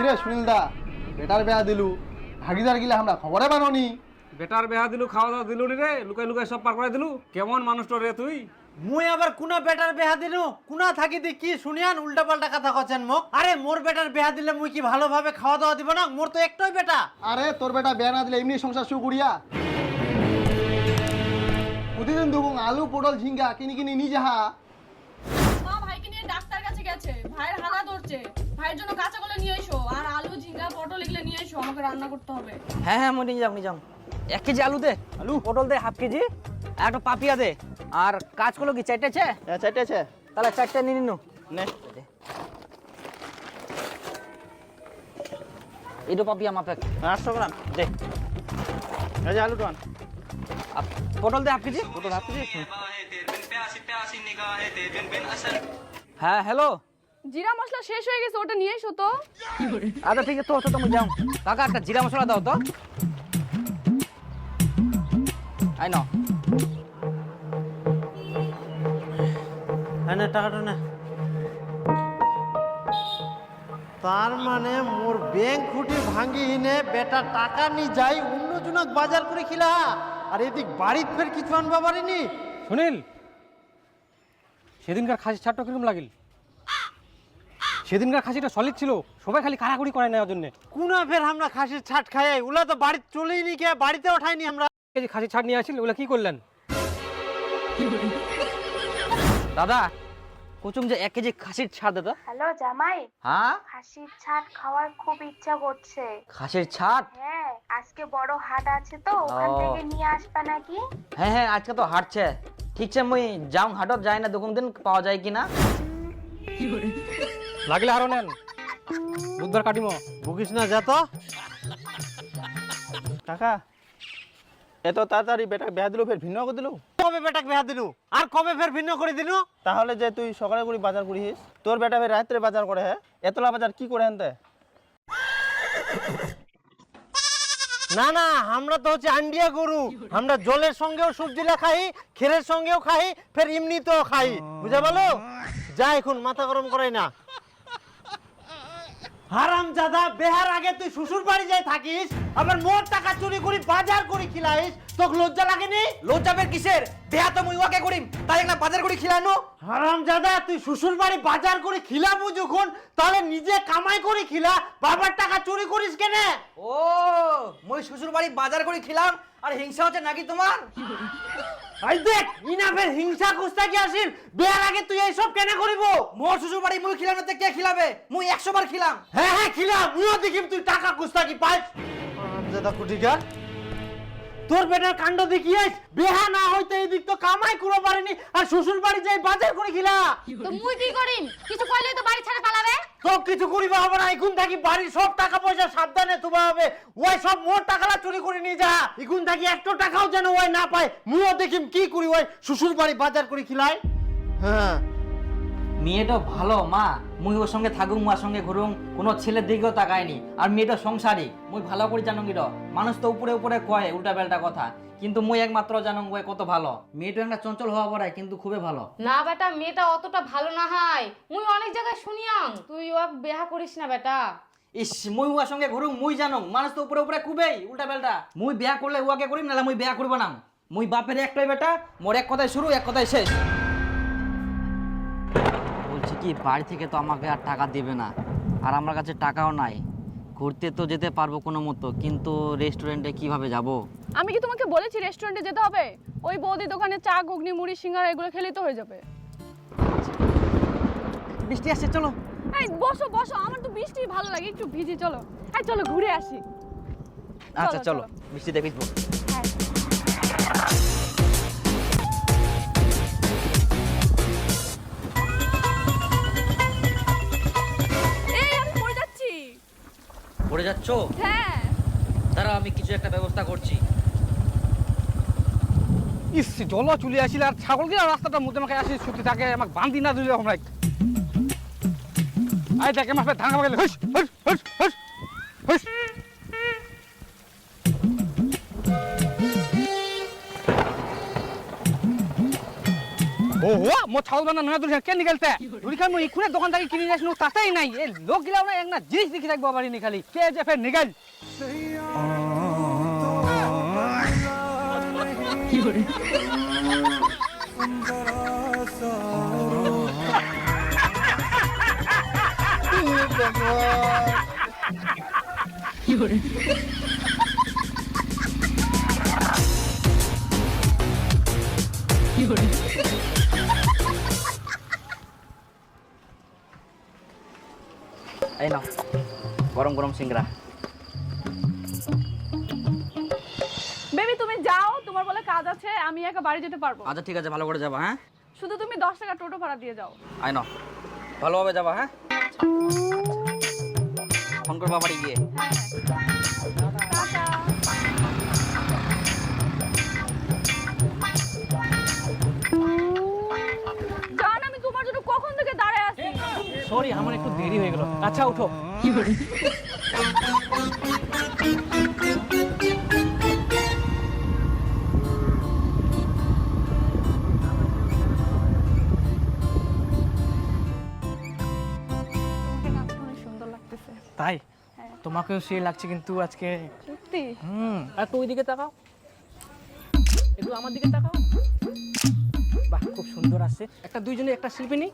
রে সুনীল দা, বেটার বেয়া দিলু ভাগিদার গিলা আমরা খবরে বাননি। বেটার বেহা দিলু, খাওয়া দাওয়া দিলু নি রে, লুকাই লুকাই সব পার করে দিলু। কেমন মানুষটা রে তুই? মুই আবার কুনা বেটার বেহা দিনু কুনা থাকি দি কি শুনিয়ান উল্টা পাল্টা কথা কছেন মোক। আরে মোর বেটার বেহা দিলে মুই কি ভালোভাবে খাওয়া দাওয়া দিব না? মোর তো একটাই বেটা। আরে তোর বেটা বেয়া না দিলে এমনি সংসার শুরু করিয়া প্রতিদিন দুগুং আলু পটল ঝিঙ্গা কিনি কিনি নিয়ে যাহা। মা ভাইকে নিয়ে ডাক্তার কাছে গেছে, ভাইয়ের হানা ধরছে, ভাইয়ের জন্য কাঁচা কলা নিয়ে এসো, আর আলু ঝিঙ্গা পটল এগুলো নিয়ে এসো, আমাকে রান্না করতে হবে। হ্যাঁ হ্যাঁ মই নিয়ে যাম 1 কেজি আলু দে, আলু পটল দে হাফ কেজি, আর একটা পাপিয়া দে। আর কাজ করলো কি 4টে আছে? হ্যাঁ 4টে আছে। তাহলে 4টে নিয়ে নিনু নে এইটো পাপিয়া মাপে 800 গ্রাম দে। এই যে আলু টান। পটল দে হাফ কেজি। পটল হাফ কেজি। হ্যাঁ হ্যালো, জিরা মশলা শেষ হয়ে গেছে, ওটা নিয়ে এসো তো। আচ্ছা ঠিক আছে, তো তুমি যাও। কাকা একটা জিরা মশলা দাও তো। আই নাও। হ্যাঁ না টাকাটা না। তার মানে মোর ব্যাংক খুঁটি ভাঙ্গি হিনে বেটা টাকা নি যাই অন্যজনক বাজার করে খিলা, আর এদিক বাড়িত ফের কিছু আনবা পারিনি। সুনীল, সেদিনকার খাসি ছাড়টা কিরকম লাগিল? সেদিনকার খাসিটা সলিড ছিল, সবাই খালি কারাকুরি করে নেওয়ার জন্য। কুনা ফের আমরা খাসির ছাট খাই, ওলা তো বাড়িতে চলেই নি, কে বাড়িতে ওঠাইনি আমরা। এই যে খাসি ছাড় নিয়ে আসিল, ওগুলা কি করলেন? দাদা কুচুম যে 1 কেজি খাসির ছাড় দে তো। হ্যালো জামাই, হ্যাঁ খাসির ছাট খাওয়ার খুব ইচ্ছা করছে। খাসির ছাড়? হ্যাঁ, আজকে বড় হাট আছে তো, ওখান ও। থেকে নিয়ে আসবা নাকি? হ্যাঁ হ্যাঁ আজকে তো হাটছে। ঠিক আছে মুই যাও, হাটত যাই না দুকুম দিন পাওয়া যায় কিনা। লাগলে আরো নেন, বুধবার কাটিমো। ভুগিস না যা তো। কাকা এত তাড়াতাড়ি বেটা বেয়া দিলু ফের ভিন্ন করে দিলু? কবে বেটাকে বেহা দিনু আর কবে ফের ভিন্ন করে দিনু? তাহলে যে তুই সকালে করে বাজার করিস, তোর বেটা ফের রাত্রে বাজার করে, হ্যাঁ এতলা বাজার কি করে আনতে? না না, আমরা তো হচ্ছে আন্ডিয়া গরু, আমরা জলের সঙ্গেও সবজিলা খাই, ক্ষীরের সঙ্গেও খাই, ফের এমনিতেও খাই, বুঝা ভালো? যা এখন মাথা গরম করাই না। হারাম জাদা, বেহার আগে তুই শ্বশুর বাড়ি যাই থাকিস, আবার মোর টাকা চুরি করি বাজার করি খিলাইস, তোকে লজ্জা লাগেনি? লজ্জাবের কিসের? দেহা তো মুই ওয়াকে করিম, তাই না বাজার করে খিলানো। হারাম জাদা, তুই শ্বশুর বাড়ি বাজার করে খিলাবো যখন, তাহলে নিজে কামাই করে খিলা, বাবার টাকা চুরি করিস কেনে? ও মুই শ্বশুর বাড়ি বাজার করে খিলাম আর হিংসা হচ্ছে নাকি তোমার? আই দেখ ইনা ফের হিংসা কুস্তা কি আসিল, বেহার আগে তুই এইসব কেনে করিব? মোর শ্বশুর বাড়ি মুই খিলাম না কে খিলাবে? মুই 100 বার খিলাম। হ্যাঁ হ্যাঁ খিলা, মুইও দেখিম তুই টাকা কুস্তা কি পাইস। হারামজাদা কুটিকার, তোর বেটার কাণ্ড দেখিয়েছ, বেহা না হইতে এদিক তো কামাই করে পারেনি, আর শ্বশুর বাড়ি যাই বাজার করে খিলা। তো মুই কি করিম? কিছু কইলে তো বাড়ি ছেড়ে পালাবে। তো কিছু করিবা হবে না, এখন থাকি বাড়ির সব টাকা পয়সা সাবধানে তুবা হবে, ওই সব মোর টাকালা চুরি করে নিয়ে যা, এখন থাকি একটা টাকাও যেন ওই না পায়, মুইও দেখিম কি করি ওই শ্বশুর বাড়ি বাজার করে খিলাই। হ্যাঁ মেয়েটা ভালো মা, মুই ওর সঙ্গে থাকুম, ওর সঙ্গে ঘুরুম, কোনো ছেলের দিকেও তাকায়নি। আর মেয়েটা সংসারী, মুই ভালো করে জানো গির। মানুষ তো উপরে উপরে কয় উল্টা পাল্টা কথা, কিন্তু মুই একমাত্র জানো ওই কত ভালো। মেয়েটা একটা চঞ্চল হওয়া পড়ায় কিন্তু খুবই ভালো। না বেটা, মেয়েটা অতটা ভালো না হয়, মুই অনেক জায়গায় শুনিয়াম। তুই ও বিয়া করিস না বেটা। ইস মুই ওর সঙ্গে ঘুরুম, মুই জানো মানুষ তো উপরে উপরে খুবই উল্টা পাল্টা। মুই বিয়া করলে উয়াকে করিম, নাহলে মুই বিয়া করব না। মুই বাপের একটাই বেটা, মোর এক কথায় শুরু এক কথায় শেষ। বলছি কি বাড়ি থেকে তো আমাকে আর টাকা দেবে না, আর আমার কাছে টাকাও নাই। ঘুরতে তো যেতে পারবো কোনো মতো, কিন্তু রেস্টুরেন্টে কিভাবে যাব? আমি কি তোমাকে বলেছি রেস্টুরেন্টে যেতে হবে? ওই বৌদি দোকানে চা, ঘুগনি, মুড়ি, সিঙ্গারা এগুলো খেলেই তো হয়ে যাবে। বৃষ্টি আসছে, চলো। এই বসো বসো, আমার তো বৃষ্টি ভালো লাগে, একটু ভিজি, চলো। এই চলো ঘুরে আসি। আচ্ছা চলো, চলো, বৃষ্টি দেখিস। হ্যাঁ। এই আমি পড়ে যাচ্ছি। পড়ে যাচ্ছ? হ্যাঁ। দাঁড়াও, আমি কিছু একটা ব্যবস্থা করছি। ইস জল চলে আসিল, আর ছাগল গিয়ে রাস্তাটার মধ্যে আমাকে আসি ছুটি থাকে, আমাকে বান্ধি না দিলে আমরা আই দেখে মাসে ধান খাওয়া গেলে হুস হুস হুস হুস হুস। ও ওহো মো ছাগল বানা নয়া দুরি কেন নিকালতে দুরি খান মো ইখুনে দোকান থেকে কিনে যাস নো তাতেই নাই এ লোক গিলা না এক না জিনিস দেখি থাকবো বাড়ি নি খালি কে যে ফের নিকাল কি করে কি করে কি করে এই নাও গরম গরম সিংড়া। বেবি তুমি যাও, তোমার বলে কাজ আছে, আমি একা বাড়ি যেতে পারবো। আচ্ছা ঠিক আছে, ভালো করে যাবা। হ্যাঁ শুধু তুমি 10 টাকা টোটো ভাড়া দিয়ে যাও। আই নাও, ভালোভাবে যাবা। হ্যাঁ ফোন করবা বাড়ি গিয়ে। জান আমি তোমার জন্য কখন থেকে দাঁড়ায় আছি। সরি আমার একটু দেরি হয়ে গেল। আচ্ছা উঠো। কি করে অনেক সুন্দর লাগতেছে। তাই তোমাকেও সে লাগছে কিন্তু আজকে। সত্যি? আর তো ওইদিকে তাকাও, একটু আমার দিকে তাকাও। বাহ খুব সুন্দর আসছে। একটা দুইজনে একটা শিল্পী নেই,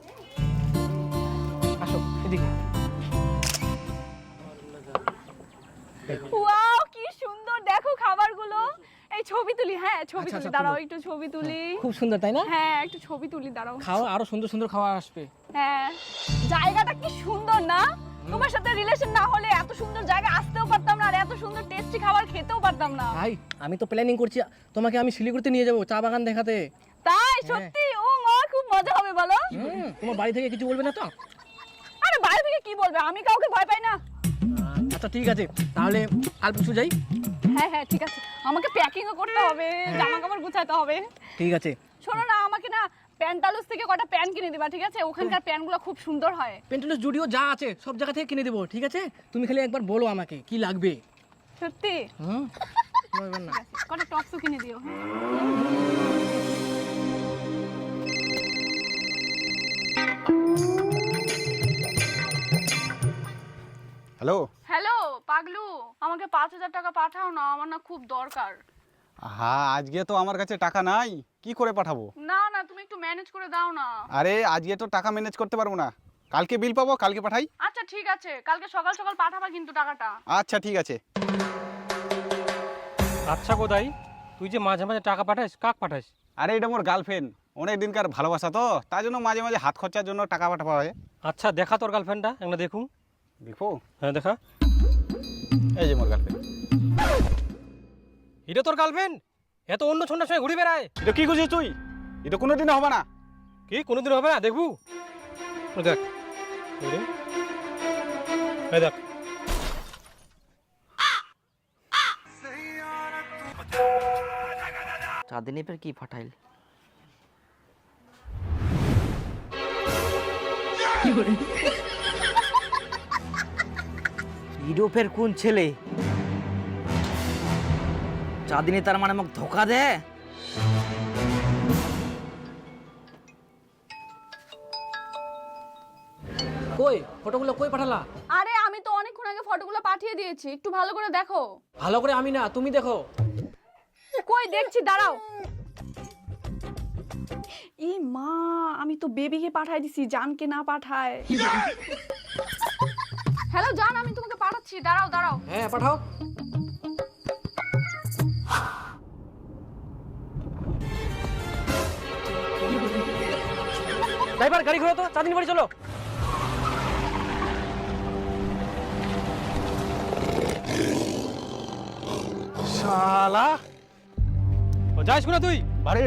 আসো এদিকে। ওয়াও কি সুন্দর, দেখো খাবারগুলো। এই ছবি তুলি। হ্যাঁ ছবি আচ্ছা, তুলি, আচ্ছা, দাঁড়াও তুলো। একটু ছবি তুলি। খুব সুন্দর তাই না? হ্যাঁ একটু ছবি তুলি, দাঁড়াও। খাও, আরো সুন্দর সুন্দর খাওয়া আসবে। হ্যাঁ জায়গাটা কি সুন্দর না? তোমার সাথে রিলেশন না হলে এত সুন্দর জায়গা আসতেও পারতাম না, আর এত সুন্দর টেস্টি খাবার খেতেও পারতাম না। ভাই আমি তো প্ল্যানিং করছি তোমাকে আমি শিলিগুড়িতে নিয়ে যাবো চা বাগান দেখাতে। তাই? সত্যি? ও মা খুব মজা হবে বলো। তোমার বাড়ি থেকে কিছু বলবে না তো? আরে বাইরে থেকে কি বলবে, আমি কাউকে ভয় পাই না। আচ্ছা ঠিক আছে, তাহলে আর কিছু যাই। হ্যাঁ হ্যাঁ ঠিক আছে, আমাকে প্যাকিংও করতে হবে, জামা কাপড় গুছাতে হবে। ঠিক আছে। শোনো না, আমাকে না প্যান্টালুস থেকে কটা প্যান্ট কিনে দিবা, ঠিক আছে? ওখানকার প্যান্টগুলো খুব সুন্দর হয়। পেন্টুলস জুডিও যা আছে সব জায়গা থেকে কিনে দেবো, ঠিক আছে? তুমি খালি একবার বলো আমাকে কি লাগবে। সত্যি? বলবেন না। কটা টপসও কিনে দিও। হ্যালো। হ্যালো পাগলু, আমাকে 5000 টাকা পাঠাও না, আমার না খুব দরকার। হ্যাঁ আজকে তো আমার কাছে টাকা নাই, কি করে পাঠাবো? না না তুমি একটু ম্যানেজ করে দাও না। আরে আজকে তো টাকা ম্যানেজ করতে পারবো না, কালকে বিল পাবো, কালকে পাঠাই। আচ্ছা ঠিক আছে, কালকে সকাল সকাল পাঠাবা কিন্তু টাকাটা। আচ্ছা ঠিক আছে। আচ্ছা কোথায় তুই যে মাঝে মাঝে টাকা পাঠাস, কাক পাঠাস? আরে এটা মোর গার্লফ্রেন্ড, অনেক দিনকার ভালোবাসা তো, তার জন্য মাঝে মাঝে হাত খরচার জন্য টাকা পাঠাবা হয়। আচ্ছা দেখা তোর গার্লফ্রেন্ডটা একটা দেখুন। দেখো। হ্যাঁ দেখা। এই যে মোর গার্লফ্রেন্ড। এটা তোর গার্লফ্রেন্ড? এত অন্য ছন্ডার সঙ্গে ঘুরে বেড়ায়? এটা কি করছিস তুই? এটা কোনোদিন হবে না। কি কোনোদিন হবে না? দেখবু দেখ, এই দেখ। চাঁদিনী ফের কি ফাটাইল? ইউরোপের কোন ছেলে? চাঁদিনী তার মানে মোক ধোকা দে। কই ফটোগুলো কই পাঠালা? আরে আমি তো অনেকক্ষণ আগে ফটোগুলো পাঠিয়ে দিয়েছি, একটু ভালো করে দেখো। ভালো করে আমি না, তুমি দেখো। কই দেখছি, দাঁড়াও। ই মা, আমি তো বেবিকে পাঠাই দিছি, জানকে না পাঠায়। হ্যালো জান, আমি তোমাকে পাঠাচ্ছি, দাঁড়াও দাঁড়াও। হ্যাঁ পাঠাও। ড্রাইভার গাড়ি ঘোরো তো, চাঁদিনী বাড়ি চলো। শালা ও যাইস না তুই বাড়ি।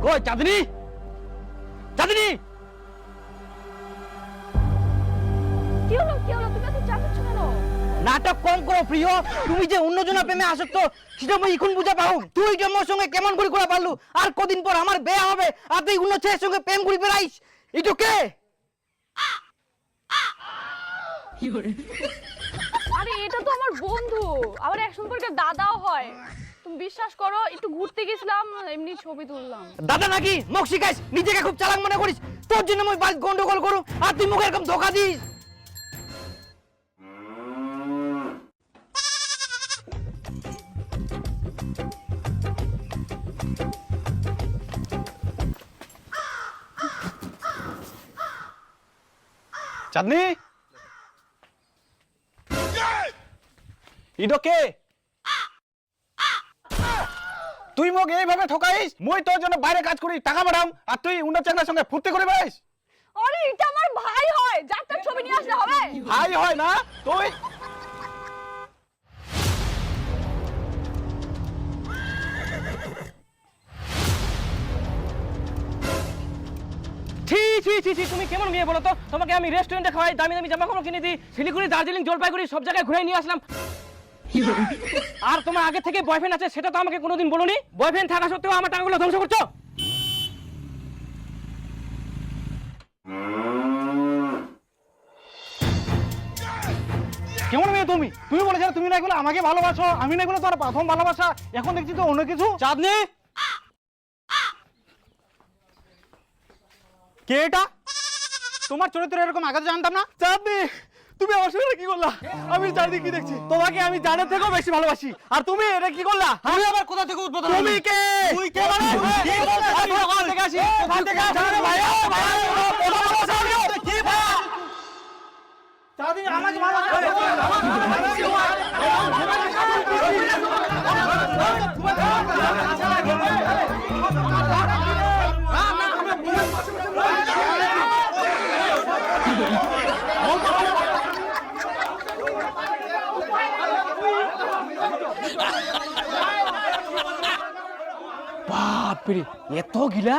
কই চাঁদিনী? চাঁদিনী কি হলো কি হলো, তুমি এত চাচাচ্ছ কেন? নাটক কম করো প্রিয়, তুমি যে অন্যজনের প্রেমে আসক্ত সেটা মই এখন বুঝা পাও। তুই যে মোর সঙ্গে কেমন করে করা পারলু, আর কদিন পর আমার বিয়ে হবে আর তুই অন্য ছেলের সঙ্গে প্রেম করি বেড়াইস, এটুকে আরে এটা তো আমার বন্ধু, আবার এক সম্পর্কে দাদাও হয়। তুমি বিশ্বাস করো, একটু ঘুরতে গেছিলাম, এমনি ছবি তুললাম। দাদা নাকি মুখ শিখাইস, নিজেকে খুব চালাক মনে করিস, তোর জন্য আমি বাস গন্ডগোল করুম আর তুই মুখে এরকম ধোকা দিস। চাঁদনি ইডো কে তুই মোক এইভাবে ঠকাইস? মই তোর জন্য বাইরে কাজ করি, টাকা পাঠাম, আর তুই উন্নত চাকরির সঙ্গে ফুর্তি করে বেড়াইস? আরে এটা আমার ভাই হয়, যার তার ছবি নিয়ে আসলে হবে? ভাই হয় না তুই? ছি ছি ছি ছি, তুমি কেমন মেয়ে বলো তো? তোমাকে আমি রেস্টুরেন্টে খাওয়াই, দামি দামি জামা কাপড় কিনে দিই, শিলিগুড়ি, দার্জিলিং, জলপাইগুড়ি সব জায়গায় ঘুরে নিয়ে আসলাম। আর তোমার আগে থেকে বয়ফ্রেন্ড আছে সেটা তো আমাকে কোনোদিন বলোনি। বয়ফ্রেন্ড থাকা সত্ত্বেও আমার টাকাগুলো ধ্বংস করছো। কেমন মেয়ে তুমি? তুমি বলেছিলে তুমি না এগুলো আমাকে ভালোবাসো, আমি না এগুলো তোমার প্রথম ভালোবাসা, এখন দেখছি তো অন্য কিছু। চাঁদনি কে এটা? তোমার চরিত্র এরকম আগে তো জানতাম না। চাঁদনি তুমি আমার সঙ্গে কি করলা? আমি চাঁদনি কি দেখছি, তোমাকে আমি জানের থেকেও বেশি ভালোবাসি, আর তুমি এটা কি করলা? আমি আবার কোথা থেকে উদ্বোধন? তুমি কে? তুই কে মানে? আমি ওখান থেকে আসি, ওখান থেকে আসি। ভাইয়া কি ভাইয়া? চাঁদনি আমাকে বাপ রে, এত গিলা!